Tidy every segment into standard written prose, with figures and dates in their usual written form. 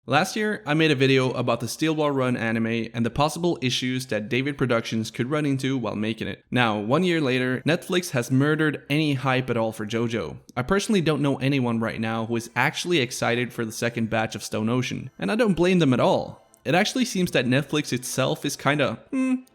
Last year, I made a video about the Steel Ball Run anime and the possible issues that David Productions could run into while making it. Now, 1 year later, Netflix has murdered any hype at all for JoJo. I personally don't know anyone right now who is actually excited for the second batch of Stone Ocean, and I don't blame them at all. It actually seems that Netflix itself is kinda,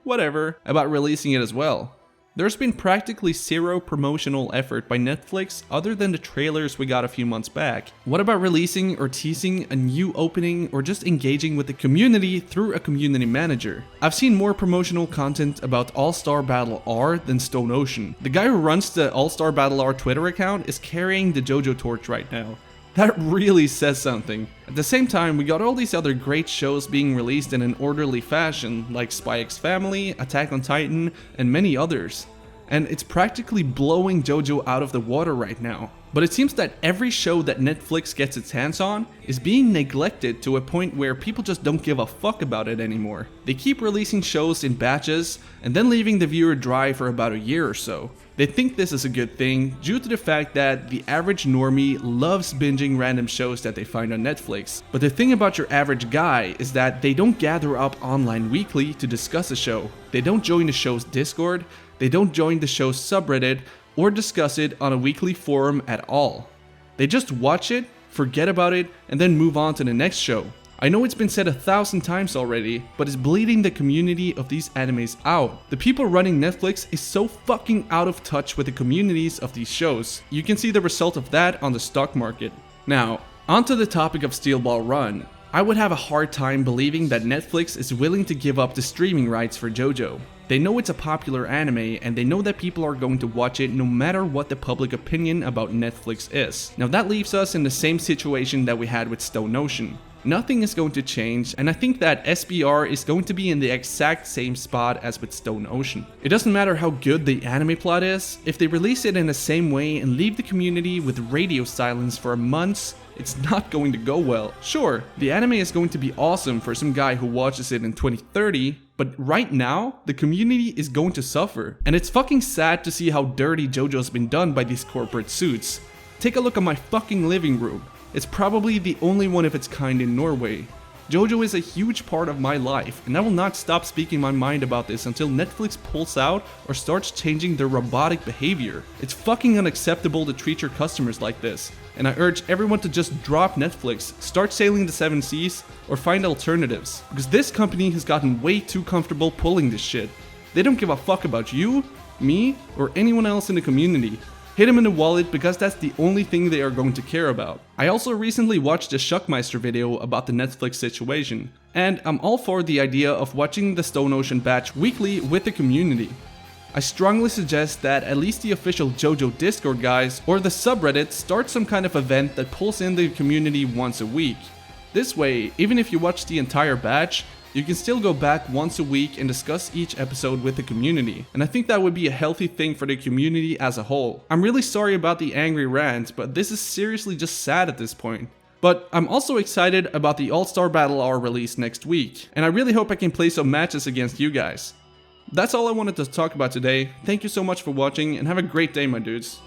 whatever, about releasing it as well. There's been practically zero promotional effort by Netflix other than the trailers we got a few months back. What about releasing or teasing a new opening or just engaging with the community through a community manager? I've seen more promotional content about All-Star Battle R than Stone Ocean. The guy who runs the All-Star Battle R Twitter account is carrying the JoJo torch right now. That really says something. At the same time, we got all these other great shows being released in an orderly fashion, like Spy X Family, Attack on Titan, and many others. And it's practically blowing JoJo out of the water right now. But it seems that every show that Netflix gets its hands on is being neglected to a point where people just don't give a fuck about it anymore. They keep releasing shows in batches and then leaving the viewer dry for about a year or so. They think this is a good thing due to the fact that the average normie loves binging random shows that they find on Netflix. But the thing about your average guy is that they don't gather up online weekly to discuss a show. They don't join the show's Discord, they don't join the show's subreddit, or discuss it on a weekly forum at all. They just watch it, forget about it, and then move on to the next show. I know it's been said 1,000 times already, but it's bleeding the community of these animes out. The people running Netflix is so fucking out of touch with the communities of these shows. You can see the result of that on the stock market. Now, onto the topic of Steel Ball Run. I would have a hard time believing that Netflix is willing to give up the streaming rights for JoJo. They know it's a popular anime and they know that people are going to watch it no matter what the public opinion about Netflix is. Now that leaves us in the same situation that we had with Stone Ocean. Nothing is going to change, and I think that SBR is going to be in the exact same spot as with Stone Ocean. It doesn't matter how good the anime plot is, if they release it in the same way and leave the community with radio silence for months, it's not going to go well. Sure, the anime is going to be awesome for some guy who watches it in 2030, but right now, the community is going to suffer. And it's fucking sad to see how dirty JoJo's been done by these corporate suits. Take a look at my fucking living room. It's probably the only one of its kind in Norway. JoJo is a huge part of my life, and I will not stop speaking my mind about this until Netflix pulls out or starts changing their robotic behavior. It's fucking unacceptable to treat your customers like this, and I urge everyone to just drop Netflix, start sailing the 7 seas, or find alternatives. Because this company has gotten way too comfortable pulling this shit. They don't give a fuck about you, me, or anyone else in the community. Hit them in the wallet because that's the only thing they are going to care about. I also recently watched a Shuckmeister video about the Netflix situation, and I'm all for the idea of watching the Stone Ocean batch weekly with the community. I strongly suggest that at least the official JoJo Discord guys or the subreddit start some kind of event that pulls in the community once a week. This way, even if you watch the entire batch, you can still go back once a week and discuss each episode with the community. And I think that would be a healthy thing for the community as a whole. I'm really sorry about the angry rant, but this is seriously just sad at this point. But I'm also excited about the All-Star Battle R release next week, and I really hope I can play some matches against you guys. That's all I wanted to talk about today. Thank you so much for watching, and have a great day, my dudes.